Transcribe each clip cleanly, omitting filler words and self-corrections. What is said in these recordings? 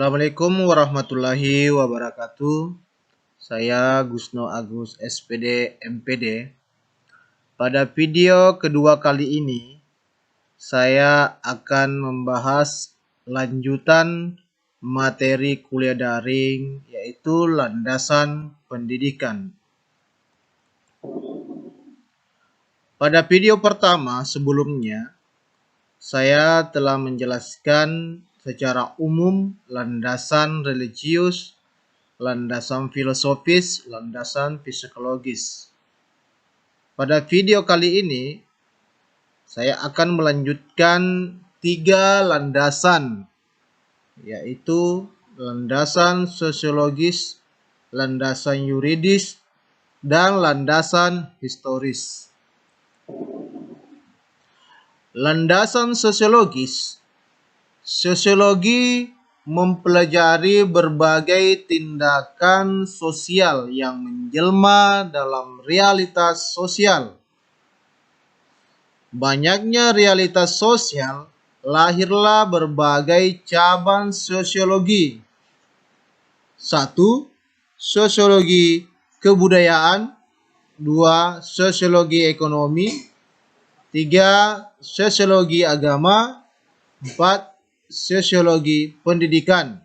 Assalamualaikum warahmatullahi wabarakatuh. Saya Gusno Agus SPD MPD. Pada video kedua kali ini, saya akan membahas lanjutan materi kuliah daring, yaitu landasan pendidikan. Pada video pertama sebelumnya, saya telah menjelaskan secara umum landasan religius, landasan filosofis, landasan psikologis. Pada video kali ini, saya akan melanjutkan 3 landasan, yaitu landasan sosiologis, landasan yuridis, dan landasan historis. Landasan sosiologis. Sosiologi mempelajari berbagai tindakan sosial yang menjelma dalam realitas sosial. Banyaknya realitas sosial, lahirlah berbagai cabang sosiologi. 1. Sosiologi kebudayaan. 2. Sosiologi ekonomi. 3. Sosiologi agama. 4. Sosiologi pendidikan.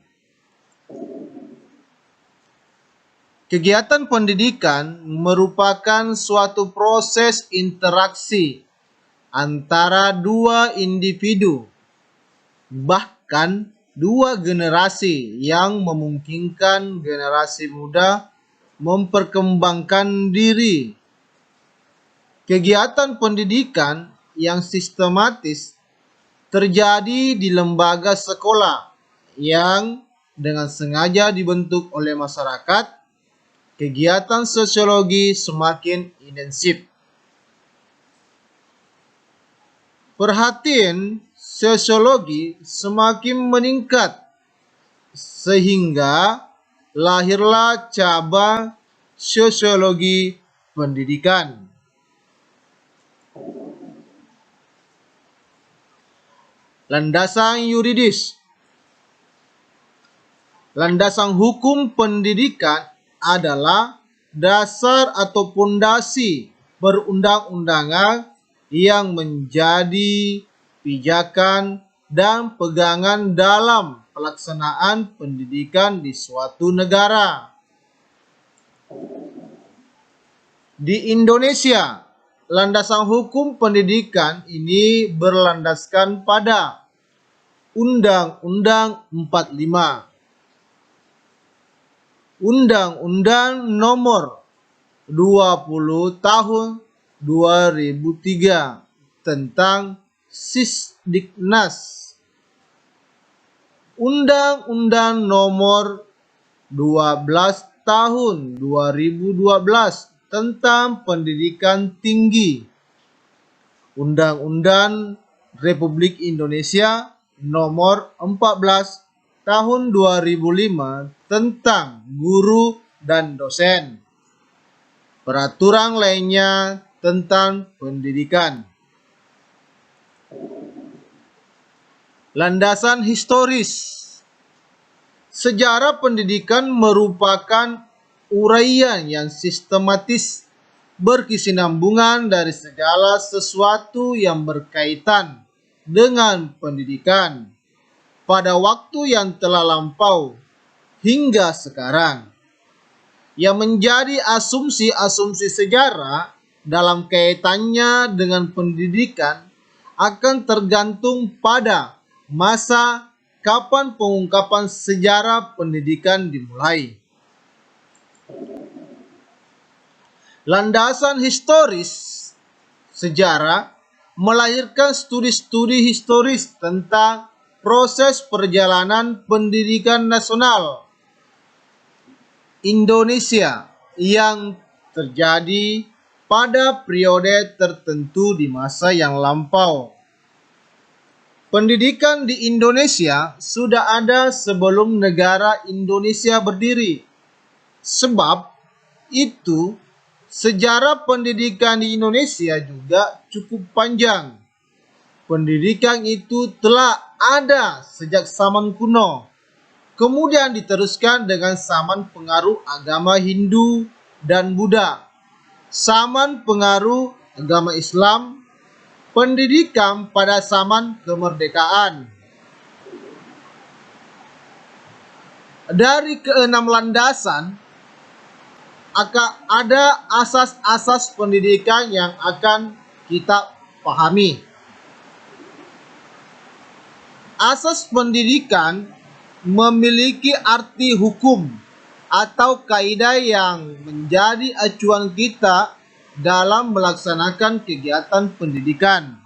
Kegiatan pendidikan merupakan suatu proses interaksi antara dua individu, bahkan dua generasi, yang memungkinkan generasi muda memperkembangkan diri. Kegiatan pendidikan yang sistematis terjadi di lembaga sekolah yang dengan sengaja dibentuk oleh masyarakat. Kegiatan sosiologi semakin intensif. Perhatian sosiologi semakin meningkat sehingga lahirlah cabang sosiologi pendidikan. Landasan yuridis. Landasan hukum pendidikan adalah dasar atau pondasi perundang-undangan yang menjadi pijakan dan pegangan dalam pelaksanaan pendidikan di suatu negara. Di Indonesia, landasan hukum pendidikan ini berlandaskan pada Undang-Undang 45, Undang-Undang Nomor 20 Tahun 2003 tentang Sisdiknas, Undang-Undang Nomor 12 Tahun 2012 tentang pendidikan tinggi, Undang-Undang Republik Indonesia Nomor 14 Tahun 2005 tentang guru dan dosen, peraturan lainnya tentang pendidikan. Landasan historis. Sejarah pendidikan merupakan uraian yang sistematis berkesinambungan dari segala sesuatu yang berkaitan dengan pendidikan pada waktu yang telah lampau hingga sekarang. Yang menjadi asumsi-asumsi sejarah dalam kaitannya dengan pendidikan akan tergantung pada masa kapan pengungkapan sejarah pendidikan dimulai. Landasan historis. Sejarah melahirkan studi-studi historis tentang proses perjalanan pendidikan nasional Indonesia yang terjadi pada periode tertentu di masa yang lampau. Pendidikan di Indonesia sudah ada sebelum negara Indonesia berdiri. Sebab itu, sejarah pendidikan di Indonesia juga cukup panjang. Pendidikan itu telah ada sejak zaman kuno. kemudian diteruskan dengan zaman pengaruh agama Hindu dan Buddha, zaman pengaruh agama Islam, pendidikan pada zaman kemerdekaan. Dari keenam landasan, akan ada asas-asas pendidikan yang akan kita pahami. Asas pendidikan memiliki arti hukum atau kaidah yang menjadi acuan kita dalam melaksanakan kegiatan pendidikan.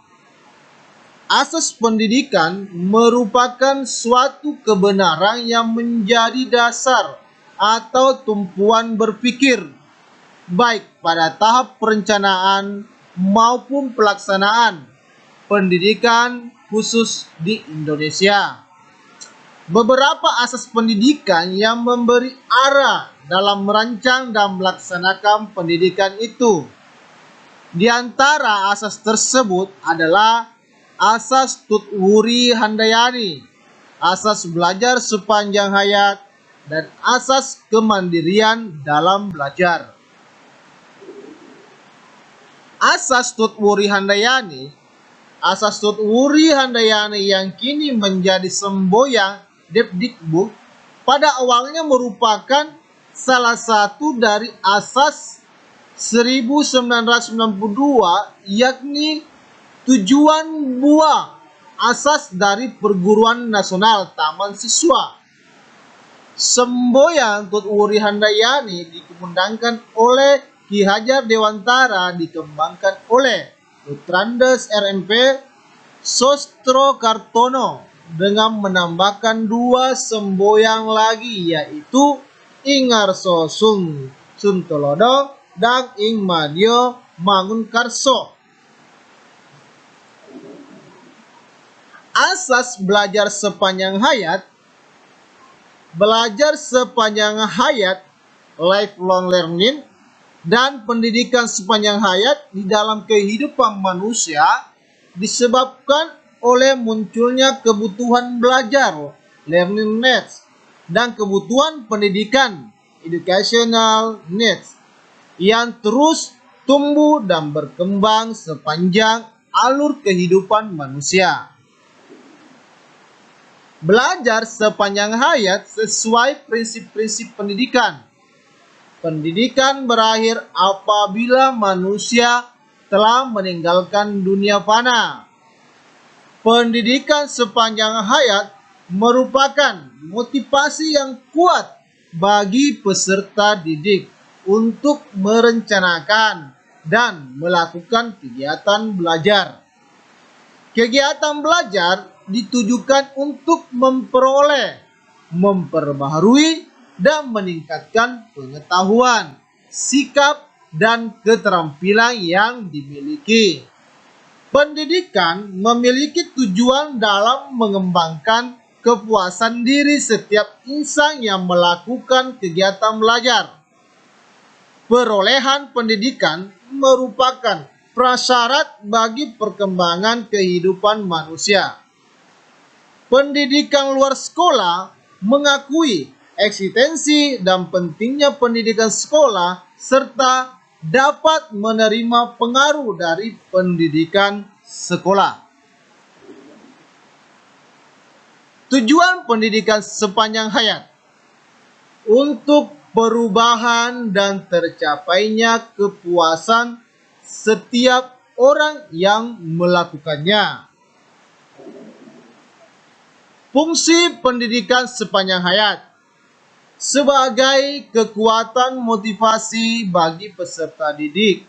Asas pendidikan merupakan suatu kebenaran yang menjadi dasar atau tumpuan berpikir, baik pada tahap perencanaan maupun pelaksanaan pendidikan khusus di Indonesia. Beberapa asas pendidikan yang memberi arah dalam merancang dan melaksanakan pendidikan itu. Di antara asas tersebut adalah asas Tutwuri Handayani, asas belajar sepanjang hayat, dan asas kemandirian dalam belajar. Asas Tutwuri Handayani yang kini menjadi semboyan Depdikbud pada awalnya merupakan salah satu dari asas 1992, yakni tujuan buah asas dari Perguruan Nasional Taman Siswa. Semboyan Tutwuri Handayani dikumandangkan oleh Ki Hajar Dewantara, dikembangkan oleh Putrandes RMP Sostro Kartono dengan menambahkan dua semboyan lagi, yaitu Ingarso Suntolodo dan Ing Madio Mangunkarso. Asas belajar sepanjang hayat, lifelong learning, dan pendidikan sepanjang hayat di dalam kehidupan manusia disebabkan oleh munculnya kebutuhan belajar, learning needs, dan kebutuhan pendidikan, educational needs, yang terus tumbuh dan berkembang sepanjang alur kehidupan manusia. Belajar sepanjang hayat sesuai prinsip-prinsip pendidikan. Pendidikan berakhir apabila manusia telah meninggalkan dunia fana. Pendidikan sepanjang hayat merupakan motivasi yang kuat bagi peserta didik untuk merencanakan dan melakukan kegiatan belajar. Kegiatan belajar ditujukan untuk memperoleh, memperbaharui, dan meningkatkan pengetahuan, sikap, dan keterampilan yang dimiliki. Pendidikan memiliki tujuan dalam mengembangkan kepuasan diri setiap insan yang melakukan kegiatan belajar. Perolehan pendidikan merupakan prasyarat bagi perkembangan kehidupan manusia. Pendidikan luar sekolah mengakui eksistensi dan pentingnya pendidikan sekolah serta dapat menerima pengaruh dari pendidikan sekolah. Tujuan pendidikan sepanjang hayat untuk perubahan dan tercapainya kepuasan setiap orang yang melakukannya. Fungsi pendidikan sepanjang hayat sebagai kekuatan motivasi bagi peserta didik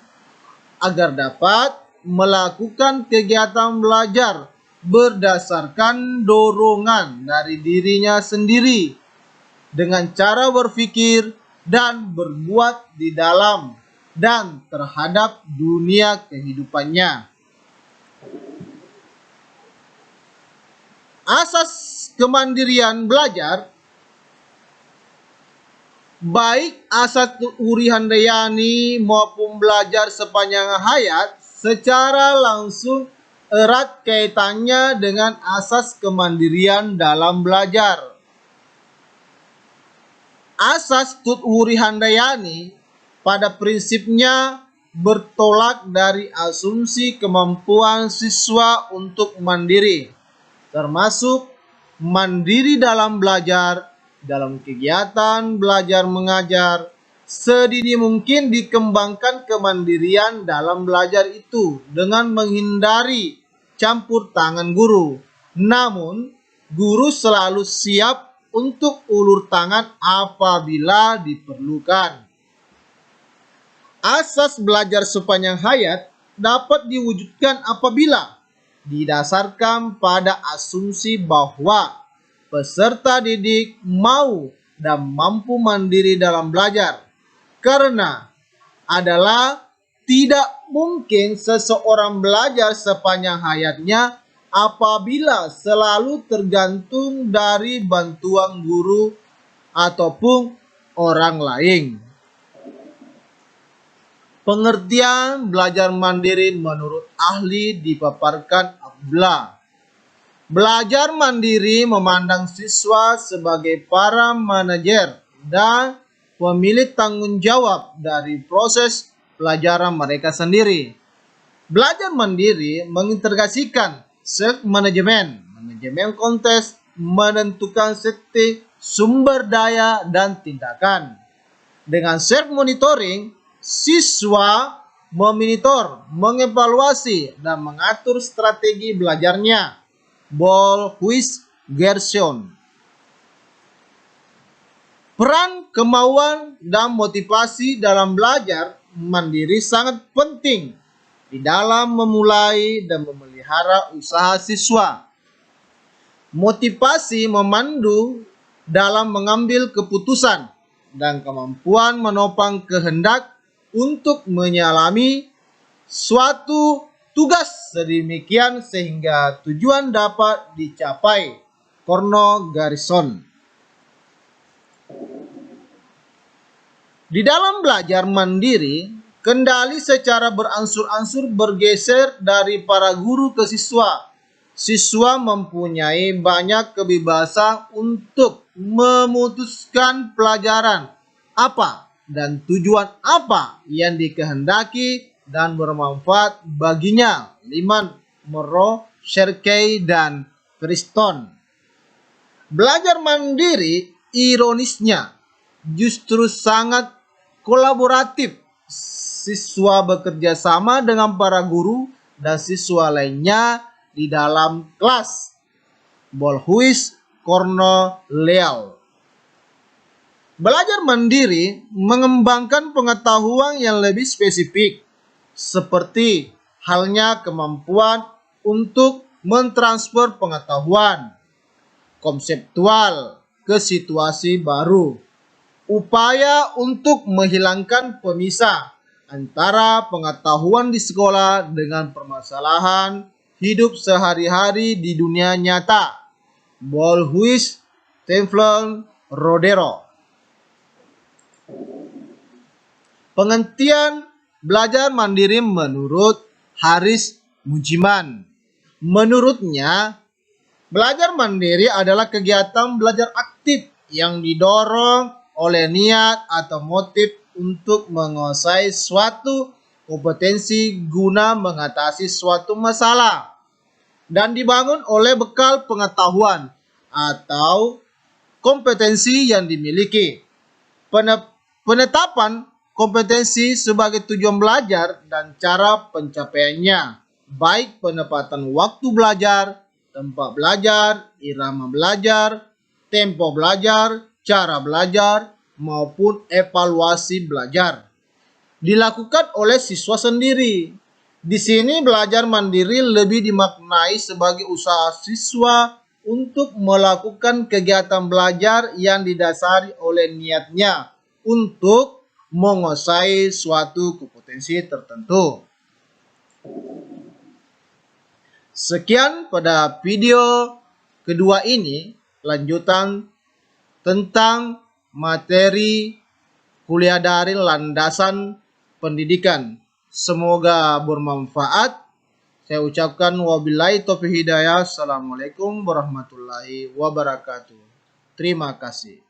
agar dapat melakukan kegiatan belajar berdasarkan dorongan dari dirinya sendiri dengan cara berpikir dan berbuat di dalam dan terhadap dunia kehidupannya. Asas kemandirian belajar, baik asas Tutwuri Handayani maupun belajar sepanjang hayat, secara langsung erat kaitannya dengan asas kemandirian dalam belajar. Asas Tut Wuri Handayani pada prinsipnya bertolak dari asumsi kemampuan siswa untuk mandiri, termasuk mandiri dalam belajar, dalam kegiatan belajar mengajar. Sedini mungkin dikembangkan kemandirian dalam belajar itu dengan menghindari campur tangan guru. Namun, guru selalu siap untuk ulur tangan apabila diperlukan. Asas belajar sepanjang hayat dapat diwujudkan apabila didasarkan pada asumsi bahwa peserta didik mau dan mampu mandiri dalam belajar, karena adalah tidak mungkin seseorang belajar sepanjang hayatnya apabila selalu tergantung dari bantuan guru ataupun orang lain. Pengertian belajar mandiri menurut ahli dipaparkan apabila belajar mandiri memandang siswa sebagai para manajer dan pemilik tanggung jawab dari proses pelajaran mereka sendiri. Belajar mandiri mengintegrasikan self-management, manajemen konteks, menentukan strategi, sumber daya, dan tindakan. Dengan self-monitoring, siswa memonitor, mengevaluasi, dan mengatur strategi belajarnya. Ball-Huis Gerson. Peran, kemauan, dan motivasi dalam belajar mandiri sangat penting di dalam memulai dan memelihara usaha siswa. Motivasi memandu dalam mengambil keputusan dan kemampuan menopang kehendak untuk menyelami suatu tugas sedemikian sehingga tujuan dapat dicapai. Corno Garrison. Di dalam belajar mandiri, kendali secara beransur-ansur bergeser dari para guru ke siswa. Siswa mempunyai banyak kebebasan untuk memutuskan pelajaran apa dan tujuan apa yang dikehendaki dan bermanfaat baginya. Liman, Monroe, Sherkey, dan Preston. Belajar mandiri, ironisnya, justru sangat kolaboratif. Siswa bekerja sama dengan para guru dan siswa lainnya di dalam kelas. Ball-Huis, Cornell. Belajar mandiri mengembangkan pengetahuan yang lebih spesifik, seperti halnya kemampuan untuk mentransfer pengetahuan konseptual ke situasi baru. Upaya untuk menghilangkan pemisah antara pengetahuan di sekolah dengan permasalahan hidup sehari-hari di dunia nyata. Ball-Huis, Teflon, Rodero. Pengertian belajar mandiri menurut Haris Mujiman. Menurutnya, belajar mandiri adalah kegiatan belajar aktif yang didorong oleh niat atau motif untuk menguasai suatu kompetensi guna mengatasi suatu masalah dan dibangun oleh bekal pengetahuan atau kompetensi yang dimiliki. Penetapan kompetensi sebagai tujuan belajar dan cara pencapaiannya, baik penempatan waktu belajar, tempat belajar, irama belajar, tempo belajar, cara belajar, maupun evaluasi belajar, dilakukan oleh siswa sendiri. Di sini belajar mandiri lebih dimaknai sebagai usaha siswa untuk melakukan kegiatan belajar yang didasari oleh niatnya untuk menguasai suatu kompetensi tertentu. Sekian pada video kedua ini, lanjutan tentang materi kuliah daring landasan pendidikan. Semoga bermanfaat. Saya ucapkan wabillahi taufiq hidayah. Assalamualaikum warahmatullahi wabarakatuh. Terima kasih.